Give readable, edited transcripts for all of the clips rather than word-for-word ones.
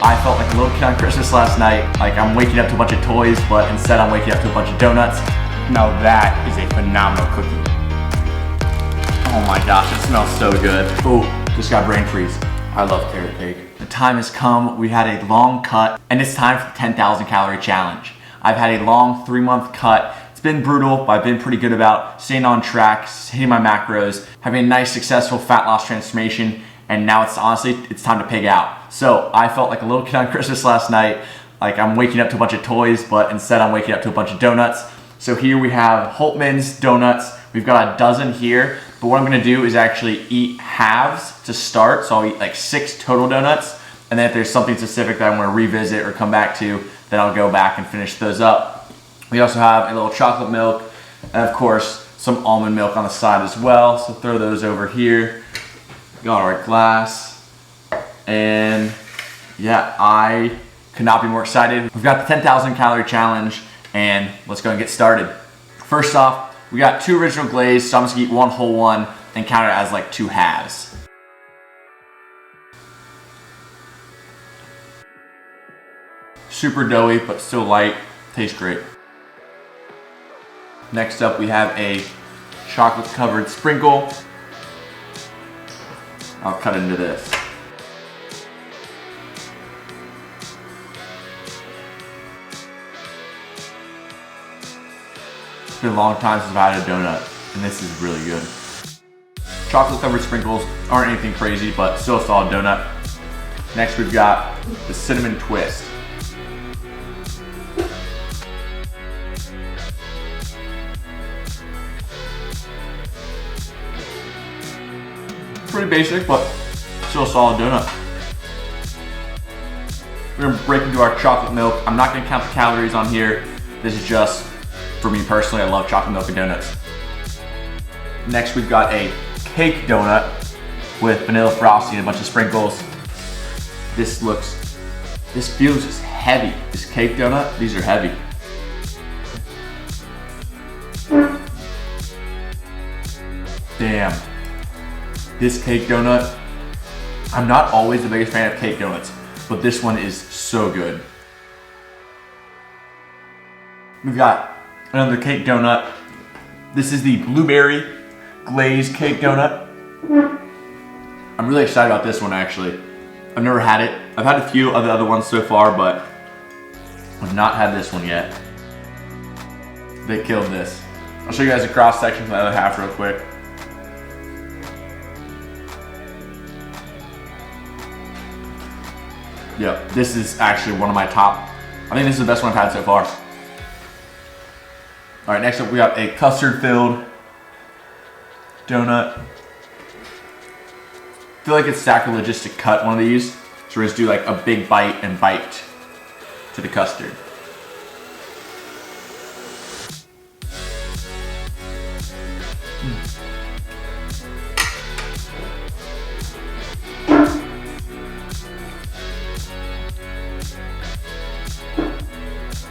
I felt like a little kid on Christmas last night. Like I'm waking up to a bunch of toys, but instead I'm waking up to a bunch of donuts. Now that is a phenomenal cookie. Oh my gosh, it smells so good. Oh, just got brain freeze. I love carrot cake. The time has come. We had a long cut, and it's time for the 10,000 calorie challenge. I've had a long 3-month cut. It's been brutal, but I've been pretty good about staying on track, hitting my macros, having a nice successful fat loss transformation, and now it's time to pig out. So I felt like a little kid on Christmas last night. Like I'm waking up to a bunch of toys, but instead I'm waking up to a bunch of donuts. So here we have Holtman's donuts. We've got a dozen here, but what I'm gonna do is actually eat halves to start. So I'll eat like 6 total donuts, and then if there's something specific that I'm gonna revisit or come back to, then I'll go back and finish those up. We also have a little chocolate milk, and of course, some almond milk on the side as well. So throw those over here. Got our glass, and yeah, I could not be more excited. We've got the 10,000 calorie challenge, and let's go and get started. First off, we got 2 original glazed, so I'm just gonna eat 1 whole one and count it as like 2 halves. Super doughy, but still light, tastes great. Next up, we have a chocolate covered sprinkle. I'll cut into this. It's been a long time since I've had a donut, and this is really good. Chocolate covered sprinkles aren't anything crazy, but still a solid donut. Next we've got the cinnamon twist. Pretty basic, but still a solid donut. We're gonna break into our chocolate milk. I'm not gonna count the calories on here. This is just, for me personally, I love chocolate milk and donuts. Next, we've got a cake donut with vanilla frosting and a bunch of sprinkles. This feels just heavy. This cake donut, these are heavy. Damn. This cake donut, I'm not always the biggest fan of cake donuts, but this one is so good. We've got another cake donut. This is the blueberry glazed cake donut. I'm really excited about this one actually. I've never had it. I've had a few of the other ones so far, but I've not had this one yet. They killed this. I'll show you guys a cross section from the other half real quick. Yep, this is actually one of my top. I think this is the best one I've had so far. All right, next up we got a custard-filled donut. I feel like it's sacrilegious to cut one of these, so we're just do like a big bite and bite to the custard.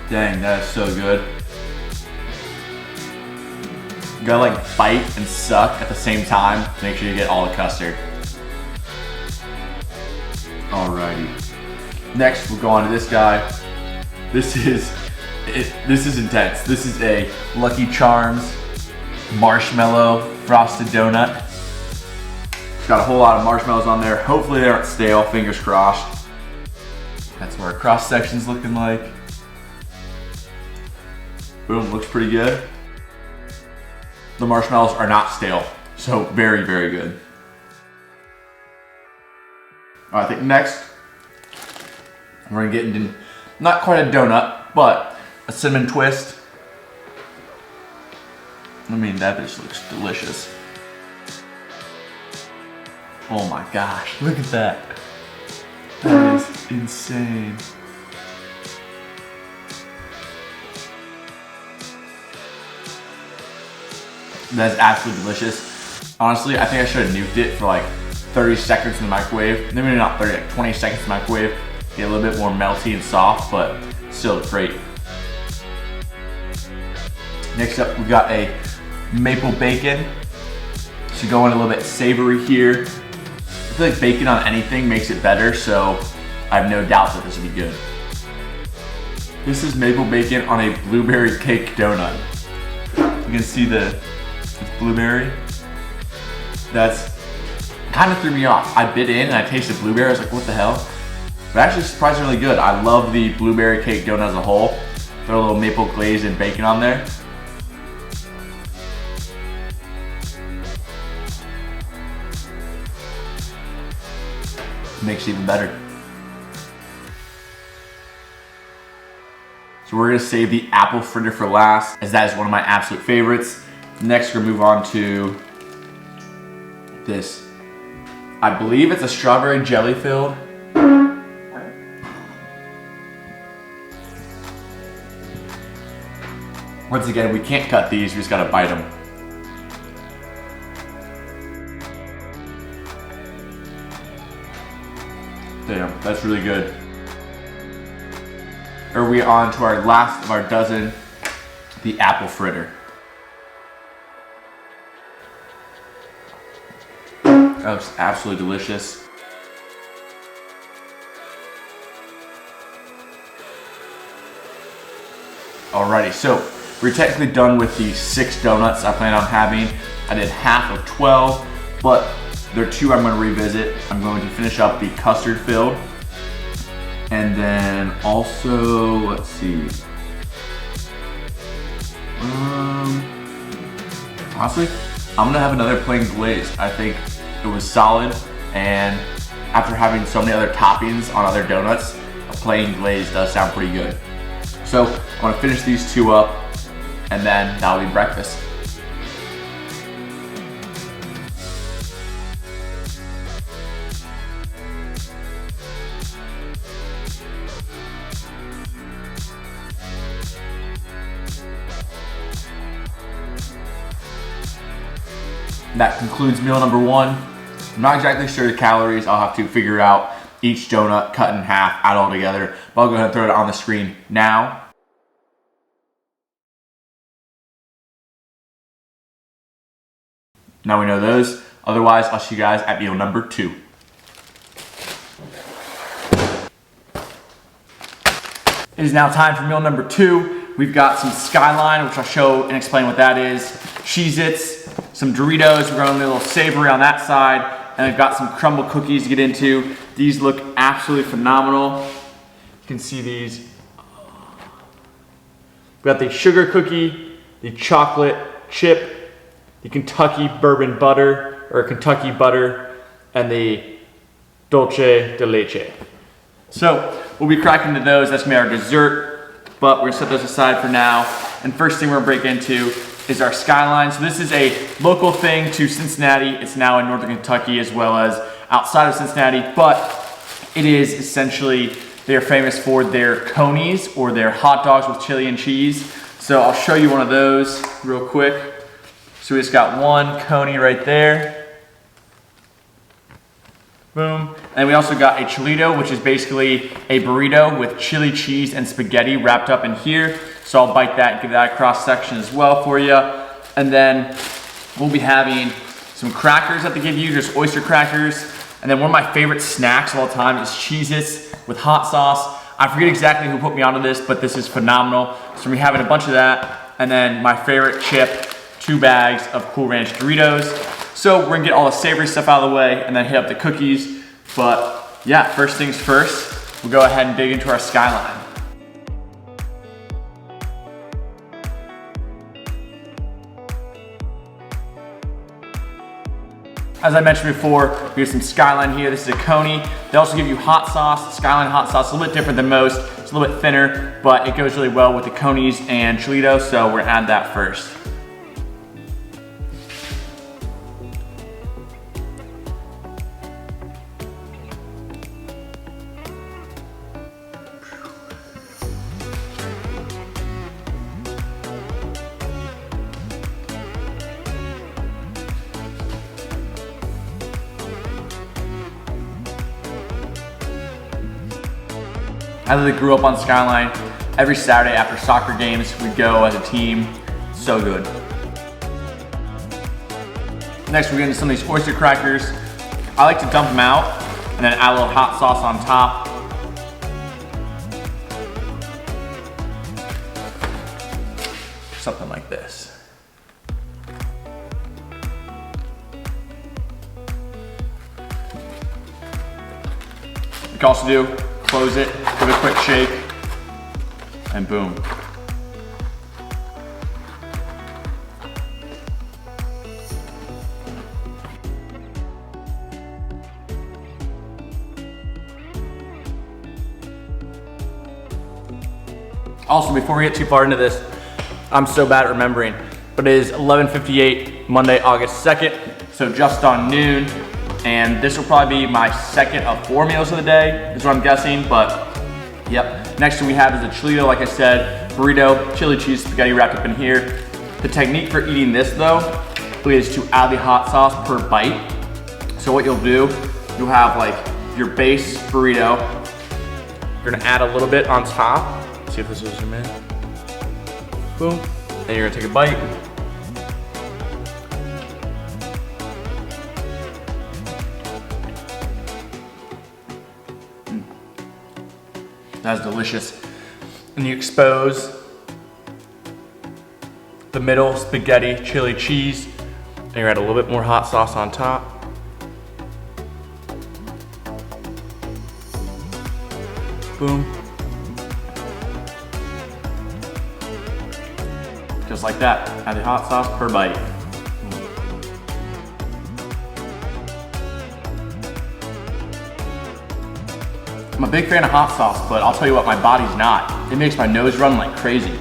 Dang, that is so good. You gotta like bite and suck at the same time to make sure you get all the custard. Alrighty. Next, we'll go on to this guy. This is intense. This is a Lucky Charms marshmallow frosted donut. It's got a whole lot of marshmallows on there. Hopefully they aren't stale, fingers crossed. That's what our cross section's looking like. Boom, looks pretty good. The marshmallows are not stale, so very, very good. All right, I think next, we're gonna get into, not quite a donut, but a cinnamon twist. I mean, that just looks delicious. Oh my gosh, look at that. That is insane. That's absolutely delicious. Honestly, I think I should have nuked it for like 30 seconds in the microwave. Maybe not 30, like 20 seconds in the microwave. Get a little bit more melty and soft, but still great. Next up, we've got a maple bacon. So going a little bit savory here. I feel like bacon on anything makes it better, so I have no doubt that this will be good. This is maple bacon on a blueberry cake donut. You can see the blueberry. That's kind of threw me off. I bit in and I tasted blueberry. I was like, what the hell? But actually surprisingly good. I love the blueberry cake donut as a whole. Throw a little maple glaze and bacon on there. Makes it even better. So we're gonna save the apple fritter for last, as that is one of my absolute favorites. Next, we're gonna move on to this. I believe it's a strawberry jelly filled. Once again, we can't cut these, we just gotta bite them. Damn, that's really good. Are we on to our last of our dozen, the apple fritter. That looks absolutely delicious. Alrighty, so we're technically done with the 6 donuts I plan on having. I did half of 12, but there are 2 I'm going to revisit. I'm going to finish up the custard filled. And then also, let's see. Honestly, I'm going to have another plain glazed. I think it was solid, and after having so many other toppings on other donuts, a plain glaze does sound pretty good. So I'm going to finish these 2 up, and then that'll be breakfast. That concludes meal number 1. I'm not exactly sure the calories. I'll have to figure out each donut, cut in half, add all together. But I'll go ahead and throw it on the screen now. Now we know those. Otherwise, I'll see you guys at meal number 2. It is now time for meal number 2. We've got some Skyline, which I'll show and explain what that is. Cheez-Its, some Doritos, we're going a little savory on that side, and I've got some crumble cookies to get into. These look absolutely phenomenal. You can see these. We've got the sugar cookie, the chocolate chip, the Kentucky bourbon butter, or Kentucky butter, and the dulce de leche. So we'll be cracking into those. That's gonna be our dessert, but we're gonna set those aside for now. And first thing we're gonna break into is our Skyline. So this is a local thing to Cincinnati. It's now in Northern Kentucky as well as outside of Cincinnati, but it is essentially, they're famous for their conies or their hot dogs with chili and cheese. So I'll show you one of those real quick. So we just got one coney right there. Boom. And we also got a chilito, which is basically a burrito with chili, cheese, and spaghetti wrapped up in here. So I'll bite that and give that a cross section as well for you. And then we'll be having some crackers that they give you, just oyster crackers. And then one of my favorite snacks of all time is Cheez-Its with hot sauce. I forget exactly who put me onto this, but this is phenomenal. So we're having a bunch of that. And then my favorite chip, 2 bags of Cool Ranch Doritos. So we're gonna get all the savory stuff out of the way and then hit up the cookies. But yeah, first things first, we'll go ahead and dig into our Skyline. As I mentioned before, we have some Skyline here. This is a coney. They also give you hot sauce, Skyline hot sauce, a little bit different than most. It's a little bit thinner, but it goes really well with the conies and chilito, so we're gonna add that first. As I grew up on Skyline, every Saturday after soccer games, we'd go as a team. So good. Next, we're getting some of these oyster crackers. I like to dump them out and then add a little hot sauce on top. something like this. You can also do, close it, give it a quick shake, and boom. Also, before we get too far into this, I'm so bad at remembering, but it is 11:58, Monday, August 2nd, so just on noon, and this will probably be my second of 4 meals of the day, is what I'm guessing, but yep. Next thing we have is a Chilito, like I said, burrito, chili cheese spaghetti wrapped up in here. The technique for eating this though is to add the hot sauce per bite. So what you'll do, you'll have like your base burrito, you're gonna add a little bit on top. See if this will zoom in. Boom. Then you're gonna take a bite. That's delicious. And you expose the middle spaghetti, chili cheese, and you add a little bit more hot sauce on top. Boom. Just like that, add the hot sauce per bite. I'm a big fan of hot sauce, but I'll tell you what, my body's not. It makes my nose run like crazy.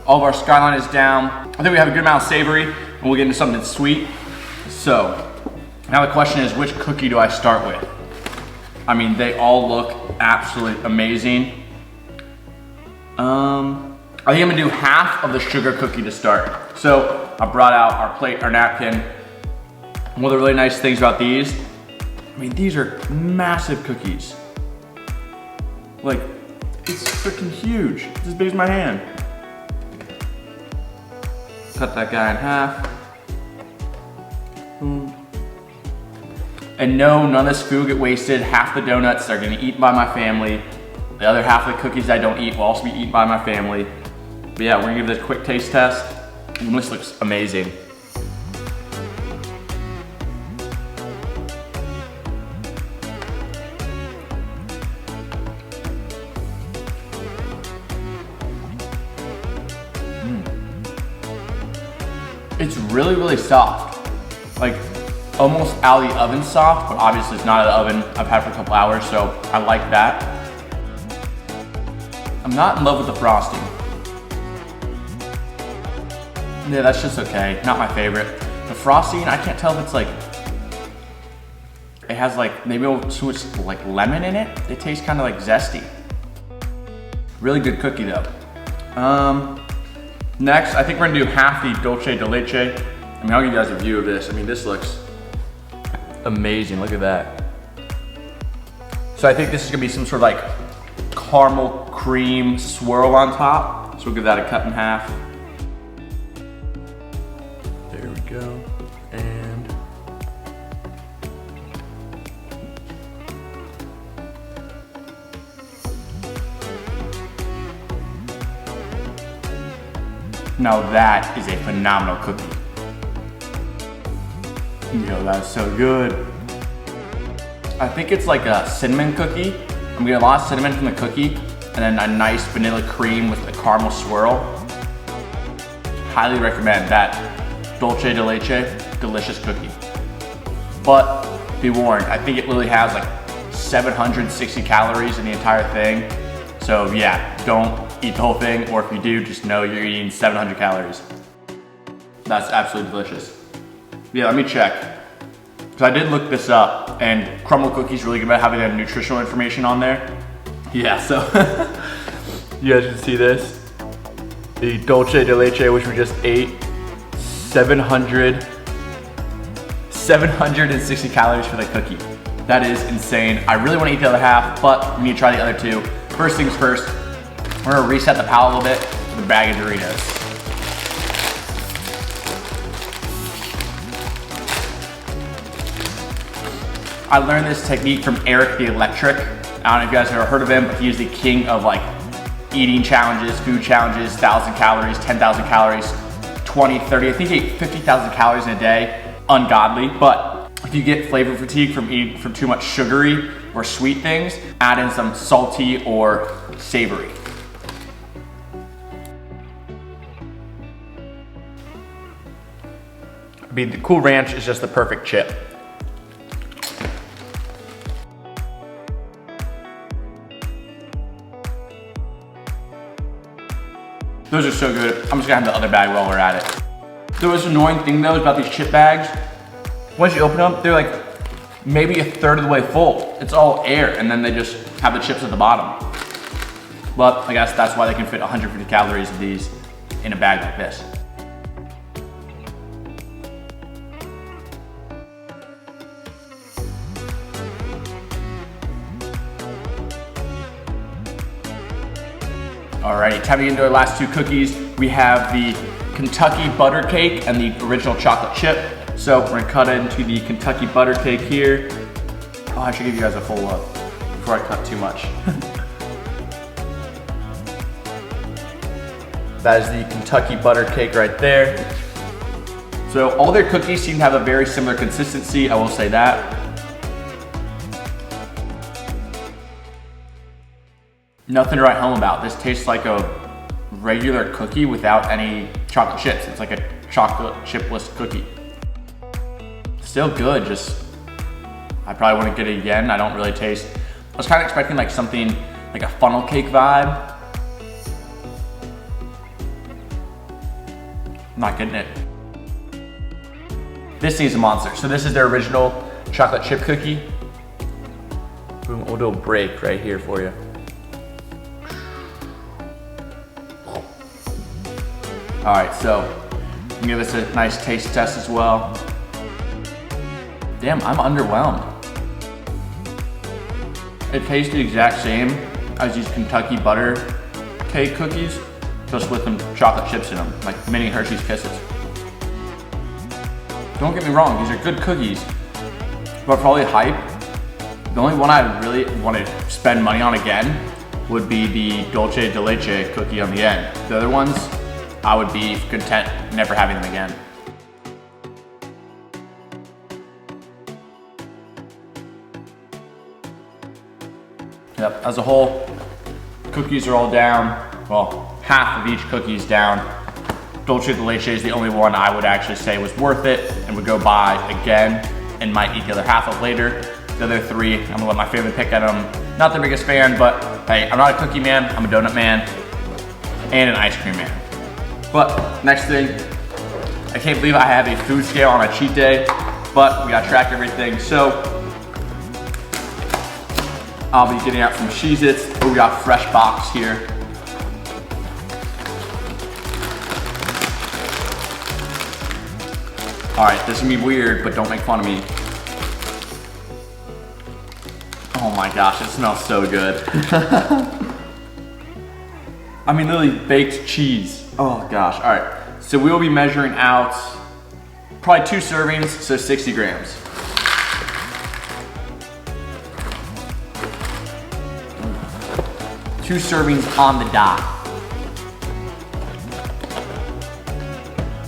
All of our Skyline is down. I think we have a good amount of savory, and we'll get into something sweet. So, now the question is, which cookie do I start with? I mean, they all look absolutely amazing. I think I'm gonna do half of the sugar cookie to start. So, I brought out our plate, our napkin. One of the really nice things about these, I mean, these are massive cookies. Like, it's freaking huge. It's as big as my hand. Cut that guy in half. Boom. And no, none of this food get wasted. Half the donuts are gonna be eaten by my family. The other half of the cookies I don't eat will also be eaten by my family. But yeah, we're gonna give this a quick taste test. And this looks amazing. It's really, really soft. Like, almost out of the oven soft, but obviously it's not out of the oven. I've had it for a couple hours, so I like that. I'm not in love with the frosting. Yeah, that's just okay. Not my favorite. The frosting, I can't tell if it's like, it has like, maybe too much like lemon in it. It tastes kind of like zesty. Really good cookie though. Next, I think we're gonna do half the dulce de leche. I mean, I'll give you guys a view of this. I mean, this looks amazing, look at that. So I think this is gonna be some sort of like caramel cream swirl on top. So we'll give that a cut in half. There we go, and now that is a phenomenal cookie. Yo, that's so good. I think it's like a cinnamon cookie. I'm getting a lot of cinnamon from the cookie, and then a nice vanilla cream with the caramel swirl. Highly recommend that dulce de leche, delicious cookie. But be warned, I think it literally has like 760 calories in the entire thing. So yeah, don't eat the whole thing, or if you do, just know you're eating 700 calories. That's absolutely delicious. Yeah, let me check. Because I did look this up, and crumble cookies really good about having that nutritional information on there. Yeah, so you guys can see this. The dulce de leche, which we just ate, 760 calories for the cookie. That is insane. I really want to eat the other half, but we need to try the other two. First things first, we're gonna reset the palate a little bit with a bag of Doritos. I learned this technique from Eric the Electric. I don't know if you guys have ever heard of him, but he's the king of like eating challenges, food challenges, 1,000 calories, 10,000 calories, 20, 30. I think he ate 50,000 calories in a day. Ungodly. But if you get flavor fatigue from eating from too much sugary or sweet things, add in some salty or savory. The Cool Ranch is just the perfect chip. Those are so good. I'm just gonna have the other bag while we're at it. The most annoying thing though about these chip bags, once you open them, they're like maybe a third of the way full. It's all air, and then they just have the chips at the bottom. But I guess that's why they can fit 150 calories of these in a bag like this. Alrighty, time to get into our last two cookies. We have the Kentucky butter cake and the original chocolate chip. So we're gonna cut into the Kentucky butter cake here. Oh, I should give you guys a full look before I cut too much. That is the Kentucky butter cake right there. So all their cookies seem to have a very similar consistency, I will say that. Nothing to write home about. This tastes like a regular cookie without any chocolate chips. It's like a chocolate chipless cookie. Still good, just, I probably wouldn't get it again. I don't really taste, I was kind of expecting like something like a funnel cake vibe. I'm not getting it. This thing's a monster. So this is their original chocolate chip cookie. Boom, we'll do a break right here for you. All right, so give us a nice taste test as well. Damn, I'm underwhelmed. It tastes the exact same as these Kentucky butter cake cookies, just with some chocolate chips in them, like mini Hershey's Kisses. Don't get me wrong, these are good cookies, but for all the hype, the only one I really want to spend money on again would be the dulce de leche cookie on the end. The other ones, I would be content never having them again. Yep, as a whole, cookies are all down. Well, half of each cookie's down. Dulce de leche is the only one I would actually say was worth it and would go buy again and might eat the other half of later. The other three, I'm gonna let my family pick at them. Not the biggest fan, but hey, I'm not a cookie man, I'm a donut man and an ice cream man. But next thing, I can't believe I have a food scale on a cheat day, but we gotta track everything. So I'll be getting out some Cheez-Its. Oh, we got fresh box here. All right, this is gonna be weird, but don't make fun of me. Oh my gosh, it smells so good. I mean, literally baked cheese. Oh gosh, all right. So we will be measuring out probably 2 servings, so 60 grams. Two servings on the dot.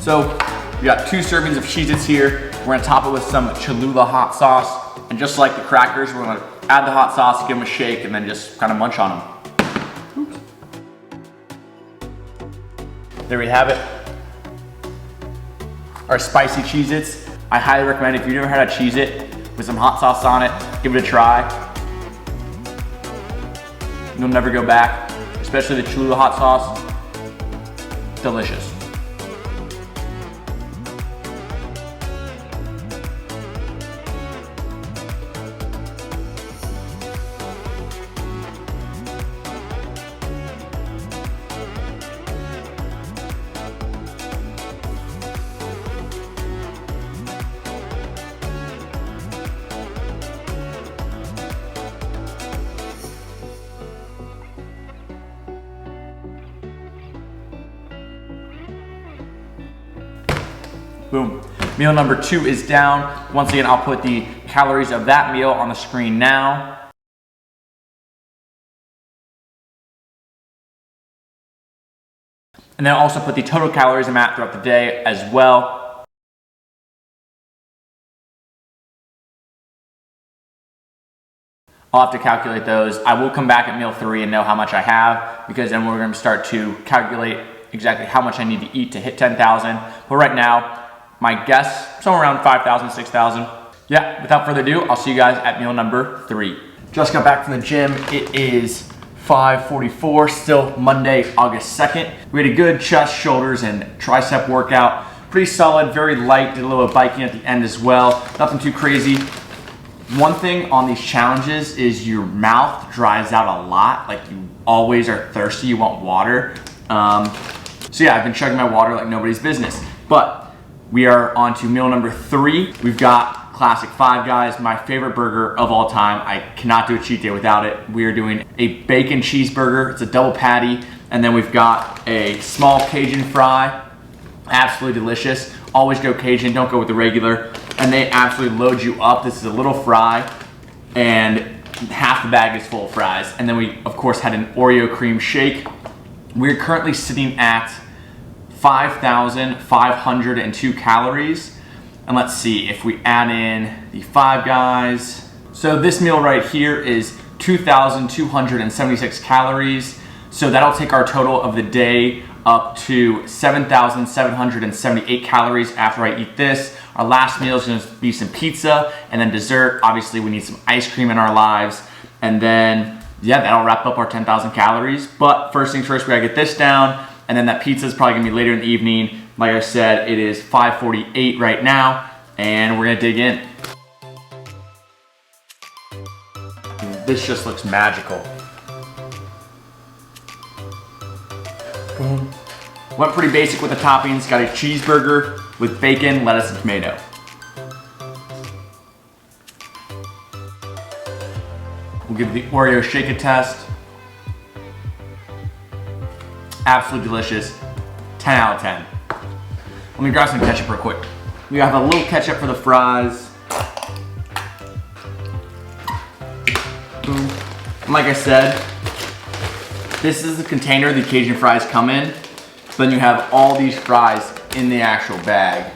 So we got 2 servings of Cheez-Its here. We're gonna top it with some Cholula hot sauce. And just like the crackers, we're gonna add the hot sauce, give them a shake, and then just kind of munch on them. Oops. There we have it. Our spicy Cheez-Its. I highly recommend if you've never had a Cheez-It with some hot sauce on it, give it a try. You'll never go back, especially the Cholula hot sauce. Delicious. Boom. Meal number 2 is down. Once again, I'll put the calories of that meal on the screen now. And then I'll also put the total calories I'm at throughout the day as well. I'll have to calculate those. I will come back at meal 3 and know how much I have, because then we're gonna start to calculate exactly how much I need to eat to hit 10,000. But right now, my guess, somewhere around 5,000, 6,000. Yeah, without further ado, I'll see you guys at meal number 3. Just got back from the gym. It is 5:44, still Monday, August 2nd. We had a good chest, shoulders, and tricep workout. Pretty solid, very light, did a little biking at the end as well. Nothing too crazy. One thing on these challenges is your mouth dries out a lot. Like, you always are thirsty, you want water. So yeah, I've been chugging my water like nobody's business. But we are on to meal number 3. We've got classic Five Guys, my favorite burger of all time. I cannot do a cheat day without it. We are doing a bacon cheeseburger. It's a double patty. And then we've got a small Cajun fry. Absolutely delicious. Always go Cajun, don't go with the regular. And they absolutely load you up. This is a little fry, and half the bag is full of fries. And then we, of course, had an Oreo cream shake. We're currently sitting at 5,502 calories. And let's see if we add in the Five Guys. So this meal right here is 2,276 calories. So that'll take our total of the day up to 7,778 calories after I eat this. Our last meal is gonna be some pizza, and then dessert. Obviously, we need some ice cream in our lives. And then, yeah, that'll wrap up our 10,000 calories. But first things first, we gotta get this down, and then that pizza is probably gonna be later in the evening. Like I said, it is 5:48 right now, and we're gonna dig in. This just looks magical. Boom. Went pretty basic with the toppings. Got a cheeseburger with bacon, lettuce, and tomato. We'll give the Oreo shake a test. Absolutely delicious. 10 out of 10. Let me grab some ketchup real quick. We have a little ketchup for the fries. Boom. And like I said, this is the container the Cajun fries come in. So then you have all these fries in the actual bag.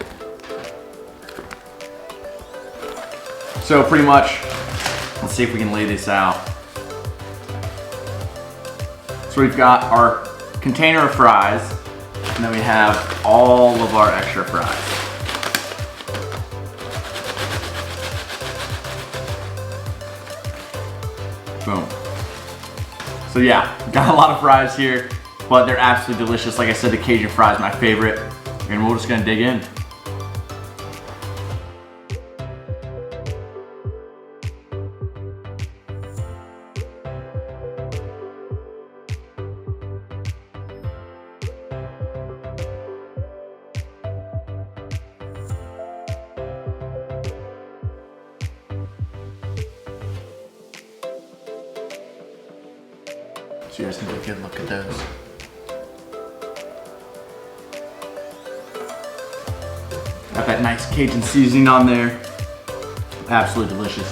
So pretty much, let's see if we can lay this out. So we've got our container of fries, and then we have all of our extra fries. Boom. So yeah, got a lot of fries here, but they're absolutely delicious. Like I said, the Cajun fry is my favorite, and we're just gonna dig in. So you guys can take a good look at those. Got that nice Cajun seasoning on there. Absolutely delicious.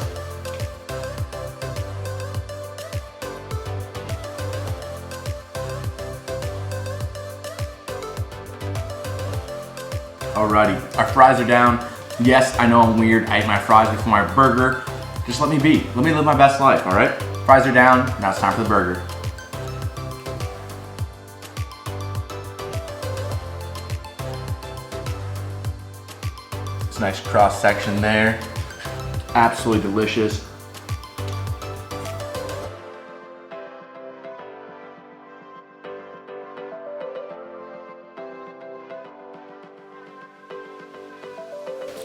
Alrighty, our fries are down. Yes, I know I'm weird. I ate my fries before my burger. Just let me be. Let me live my best life, alright? Fries are down, now it's time for the burger. It's a nice cross section there. Absolutely delicious.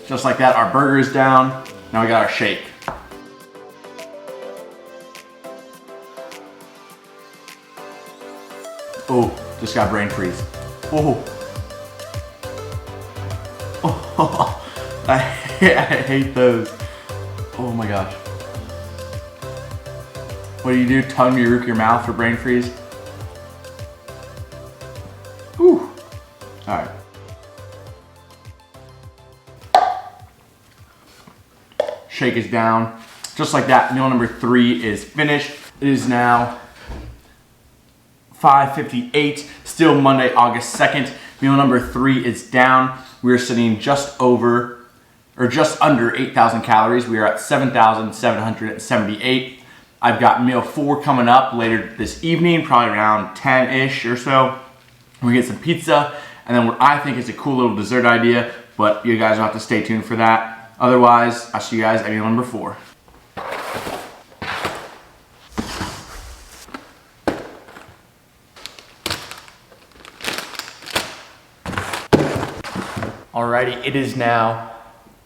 Just like that, our burger is down. Now we got our shake. Oh, just got brain freeze. Oh. Oh. I hate those. Oh my gosh. What do you do? Tongue your mouth for brain freeze? Whew. All right. shake is down. Just like that, meal number 3 is finished. It is now 5:58, still Monday, August 2nd. Meal number 3 is down. We are sitting just under 8,000 calories. We are at 7,778. I've got meal 4 coming up later this evening, probably around 10-ish or so. We get some pizza, and then what I think is a cool little dessert idea, but you guys will have to stay tuned for that. Otherwise, I'll see you guys at meal number 4. Alrighty, it is now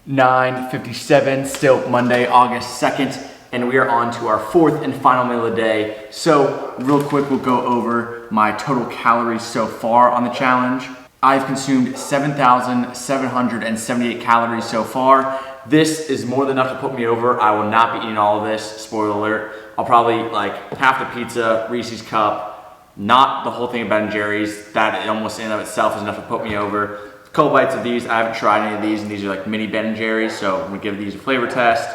9:57, still Monday, August 2nd, and we are on to our 4th and final meal of the day. So real quick, we'll go over my total calories so far on the challenge. I've consumed 7,778 calories so far. This is more than enough to put me over. I will not be eating all of this, spoiler alert. I'll probably like half the pizza, Reese's cup, not the whole thing of Ben & Jerry's. That almost in and of itself is enough to put me over. A couple bites of these. I haven't tried any of these, and these are like mini Ben & Jerry's, so I'm gonna give these a flavor test.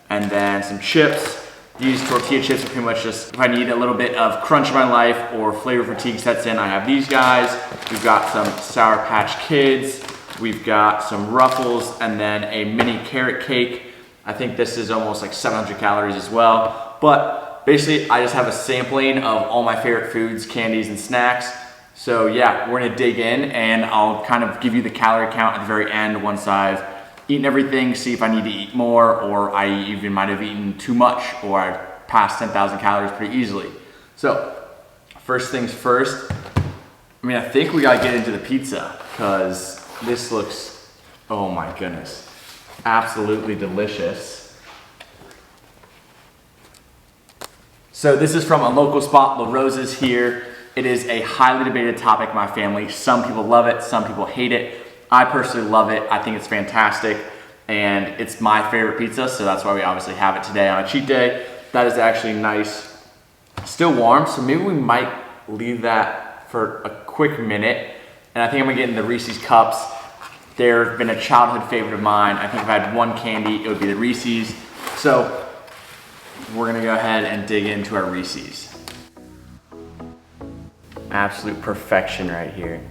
And then some chips. These tortilla chips are pretty much just, if I need a little bit of crunch in my life or flavor fatigue sets in, I have these guys. We've got some Sour Patch Kids. We've got some Ruffles, and then a mini carrot cake. I think this is almost like 700 calories as well. But basically, I just have a sampling of all my favorite foods, candies, and snacks. So yeah, we're gonna dig in, and I'll kind of give you the calorie count at the very end once I've eaten everything, see if I need to eat more, or I even might have eaten too much, or I passed 10,000 calories pretty easily. So first things first, I mean, I think we gotta get into the pizza, because this looks, oh my goodness, absolutely delicious. So this is from a local spot, La Rosa's here. It is a highly debated topic in my family. Some people love it, some people hate it. I personally love it. I think it's fantastic, and it's my favorite pizza, so that's why we obviously have it today on a cheat day. That is actually nice. Still warm, so maybe we might leave that for a quick minute. And I think I'm gonna get in the Reese's cups. They've been a childhood favorite of mine. I think if I had one candy, it would be the Reese's. So we're gonna go ahead and dig into our Reese's. Absolute perfection right here.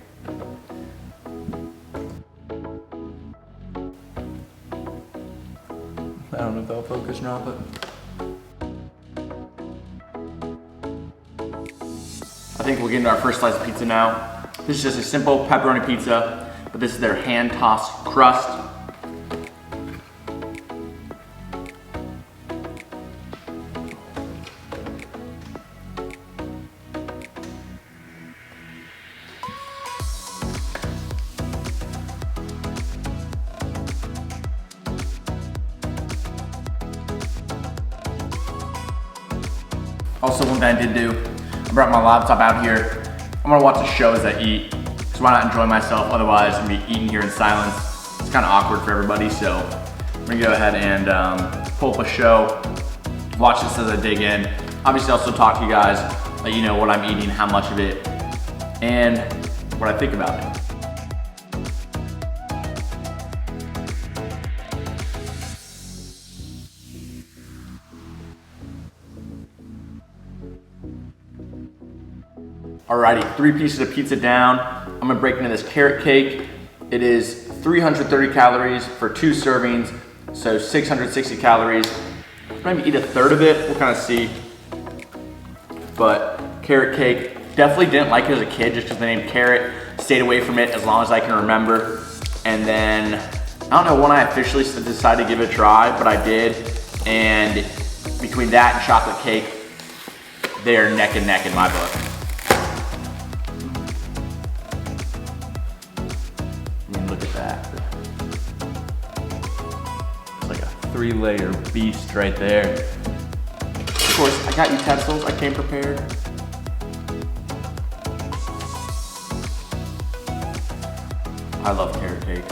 I don't know if that'll focus or not, but I think we'll get into our first slice of pizza now. This is just a simple pepperoni pizza, but this is their hand-tossed crust. Also, one thing I did do, I brought my laptop out here. I'm gonna watch the show as I eat, so why not enjoy myself? Otherwise, I'm gonna be eating here in silence. It's kind of awkward for everybody, so I'm gonna go ahead and pull up a show, watch this as I dig in. Obviously, I'll still talk to you guys, let you know what I'm eating, how much of it, and what I think about it. Alrighty, 3 pieces of pizza down. I'm gonna break into this carrot cake. It is 330 calories for 2 servings, so 660 calories. Maybe eat a third of it, we'll kind of see. But carrot cake, definitely didn't like it as a kid just because the name carrot. Stayed away from it as long as I can remember. And then, I don't know when I officially decided to give it a try, but I did. And between that and chocolate cake, they are neck and neck in my book. Look at that. It's like a 3-layer beast right there. Of course, I got utensils. I came prepared. I love carrot cake.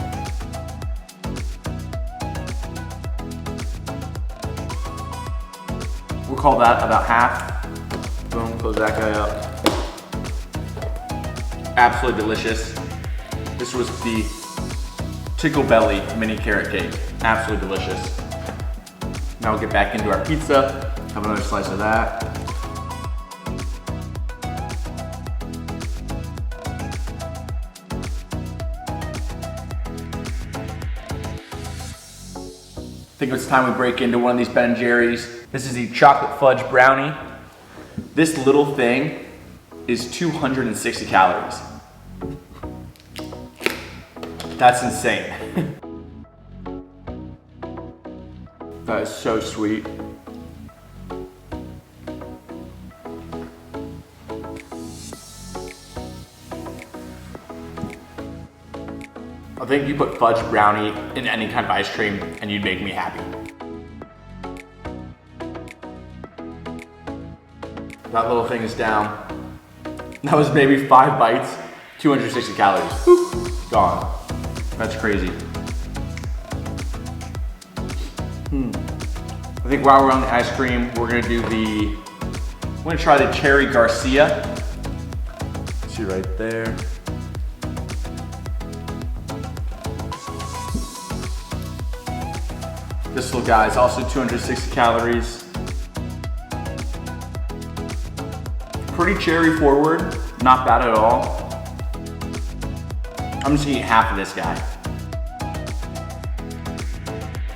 We'll call that about half. Boom, close that guy up. Absolutely delicious. This was the Tickle Belly mini carrot cake. Absolutely delicious. Now we'll get back into our pizza. Have another slice of that. I think it's time we break into one of these Ben & Jerry's. This is the chocolate fudge brownie. This little thing is 260 calories. That's insane. That is so sweet. I think you put fudge brownie in any kind of ice cream and you'd make me happy. That little thing is down. That was maybe 5 bites, 260 calories. Whew, gone. That's crazy. I think while we're on the ice cream, we're gonna try the Cherry Garcia. See right there. This little guy is also 260 calories. Pretty cherry forward, not bad at all. I'm just gonna eat half of this guy.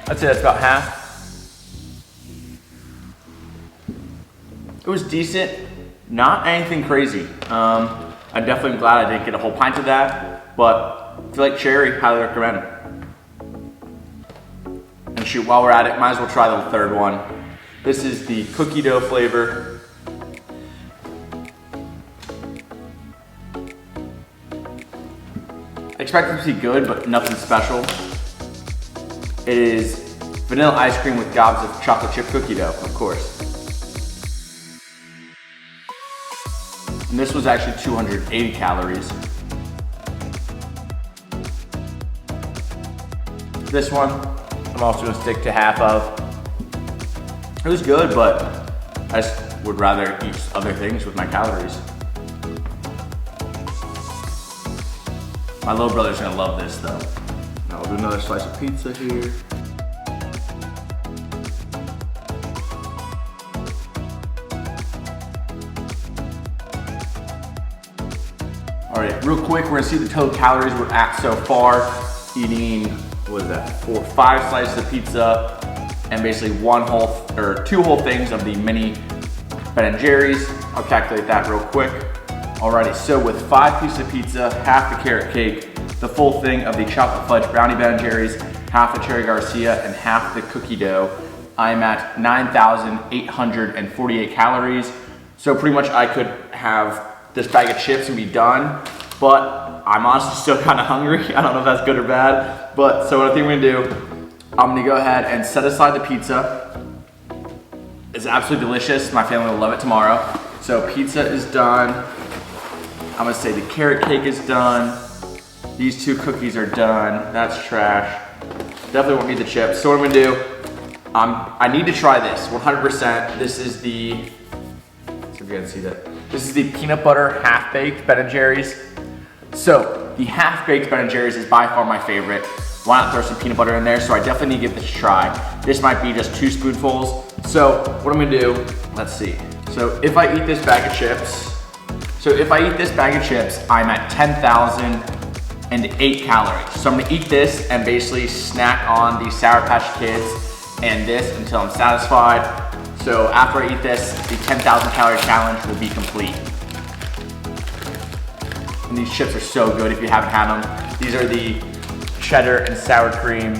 I'd say that's about half. It was decent, not anything crazy. I'm definitely glad I didn't get a whole pint of that, but if you like cherry, highly recommend it. And shoot, while we're at it, might as well try the third one. This is the cookie dough flavor. I expect it to be good, but nothing special. It is vanilla ice cream with gobs of chocolate chip cookie dough, of course. And this was actually 280 calories. This one, I'm also gonna stick to half of. It was good, but I just would rather eat other things with my calories. My little brother's gonna love this though. Now we'll do another slice of pizza here. All right, real quick, we're gonna see the total calories we're at so far. Eating, what is that, 5 slices of pizza and basically 2 whole things of the mini Ben & Jerry's. I'll calculate that real quick. Alrighty, so with 5 pieces of pizza, half the carrot cake, the full thing of the chocolate fudge brownie Ben & Jerry's, half the Cherry Garcia, and half the cookie dough, I'm at 9,848 calories. So pretty much I could have this bag of chips and be done, but I'm honestly still kind of hungry. I don't know if that's good or bad, but so what I think we're gonna do, I'm gonna go ahead and set aside the pizza. It's absolutely delicious. My family will love it tomorrow. So pizza is done. I'm gonna say the carrot cake is done. These 2 cookies are done. That's trash. Definitely won't need the chips. So what I'm gonna do, I need to try this 100%. This is the, so if you guys see that. This is the peanut butter half-baked Ben & Jerry's. So the half-baked Ben & Jerry's is by far my favorite. Why not throw some peanut butter in there? So I definitely need to give this a try. This might be just 2 spoonfuls. So what I'm gonna do, let's see. So if I eat this bag of chips, I'm at 10,008 calories. So I'm gonna eat this and basically snack on the Sour Patch Kids and this until I'm satisfied. So after I eat this, the 10,000 calorie challenge will be complete. And these chips are so good if you haven't had them. These are the cheddar and sour cream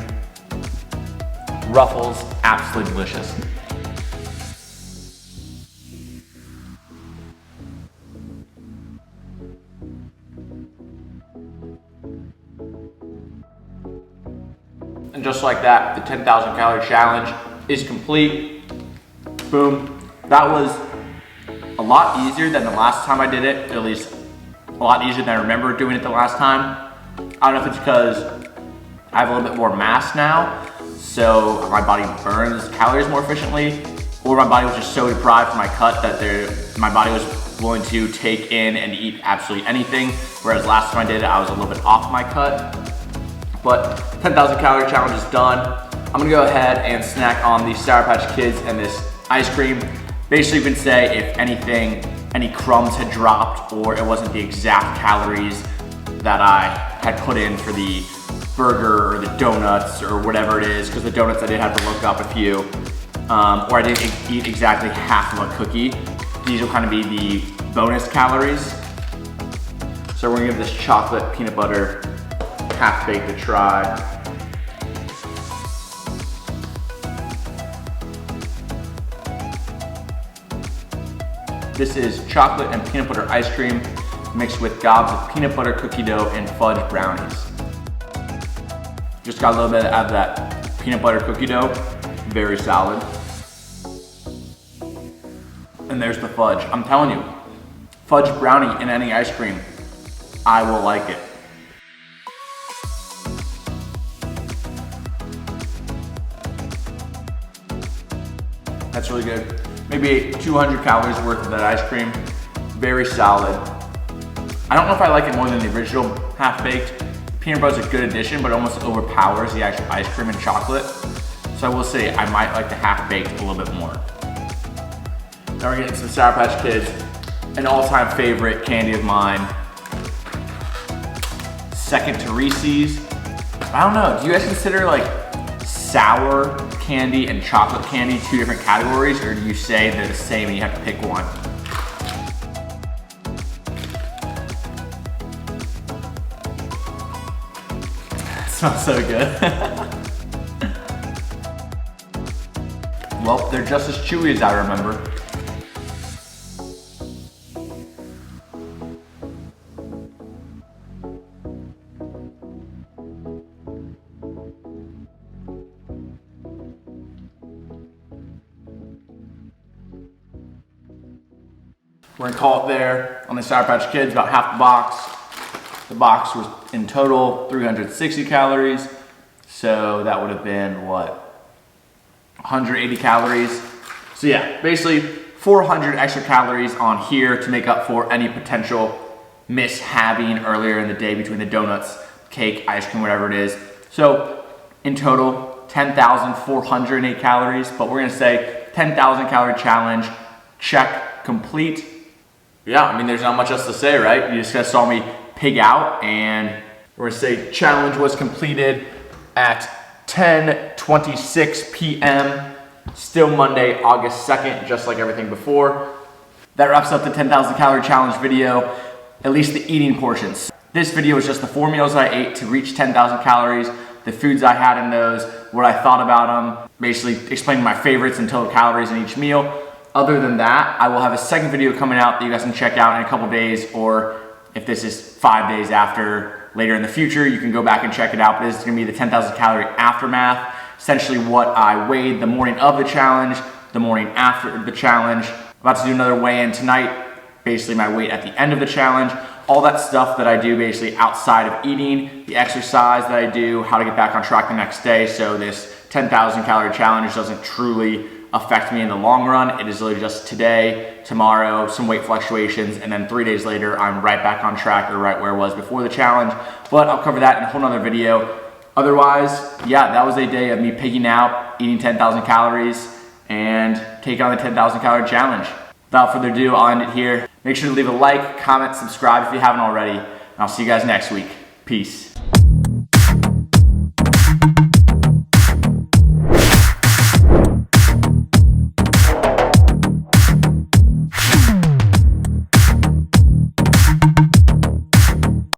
Ruffles, absolutely delicious. And just like that, the 10,000 calorie challenge is complete. Boom. That was a lot easier than the last time I did it, at least a lot easier than I remember doing it the last time. I don't know if it's because I have a little bit more mass now, so my body burns calories more efficiently, or my body was just so deprived from my cut that my body was willing to take in and eat absolutely anything, whereas last time I did it, I was a little bit off my cut. But 10,000 calorie challenge is done. I'm I'm gonna go ahead and snack on the Sour Patch Kids and this ice cream. Basically, you can say if anything, any crumbs had dropped or it wasn't the exact calories that I had put in for the burger or the donuts or whatever it is, because the donuts I did have to look up a few, or I didn't eat exactly half of a cookie. These will kind of be the bonus calories. So we're gonna give this chocolate peanut butter half baked a try. This is chocolate and peanut butter ice cream mixed with gobs of peanut butter cookie dough and fudge brownies. Just got a little bit out of that peanut butter cookie dough, very solid. And there's the fudge. I'm telling you, fudge brownie in any ice cream, I will like it. That's really good. Maybe 200 calories worth of that ice cream. Very solid. I don't know if I like it more than the original half-baked. Peanut butter is a good addition, but it almost overpowers the actual ice cream and chocolate. So I will say I might like the half-baked a little bit more. Now we're getting some Sour Patch Kids, an all-time favorite candy of mine. Second to Reese's. I don't know, do you guys consider like sour candy and chocolate candy two different categories, or do you say they're the same and you have to pick one? It smells so good. Well, they're just as chewy as I remember. We're gonna call it there on the Sour Patch Kids, about half the box. The box was in total 360 calories. So that would have been what? 180 calories. So yeah, basically 400 extra calories on here to make up for any potential mishaving earlier in the day between the donuts, cake, ice cream, whatever it is. So in total, 10,408 calories, but we're gonna say 10,000 calorie challenge, check, complete. Yeah, I mean, there's not much else to say, right? You just guys saw me pig out, and we're gonna say challenge was completed at 10:26 p.m. Still Monday, August 2nd, just like everything before. That wraps up the 10,000 calorie challenge video, at least the eating portions. This video is just the 4 meals I ate to reach 10,000 calories, the foods I had in those, what I thought about them, basically explaining my favorites and total calories in each meal. Other than that, I will have a second video coming out that you guys can check out in a couple days, or if this is 5 days after, later in the future, you can go back and check it out. But this is gonna be the 10,000 calorie aftermath, essentially what I weighed the morning of the challenge, the morning after the challenge. I'm about to do another weigh-in tonight, basically my weight at the end of the challenge, all that stuff that I do basically outside of eating, the exercise that I do, how to get back on track the next day, so this 10,000 calorie challenge doesn't truly affect me in the long run. It is literally just today, tomorrow, some weight fluctuations, and then 3 days later, I'm right back on track or right where I was before the challenge. But I'll cover that in a whole nother video. Otherwise, yeah, that was a day of me pigging out, eating 10,000 calories, and taking on the 10,000 calorie challenge. Without further ado, I'll end it here. Make sure to leave a like, comment, subscribe if you haven't already, and I'll see you guys next week. Peace.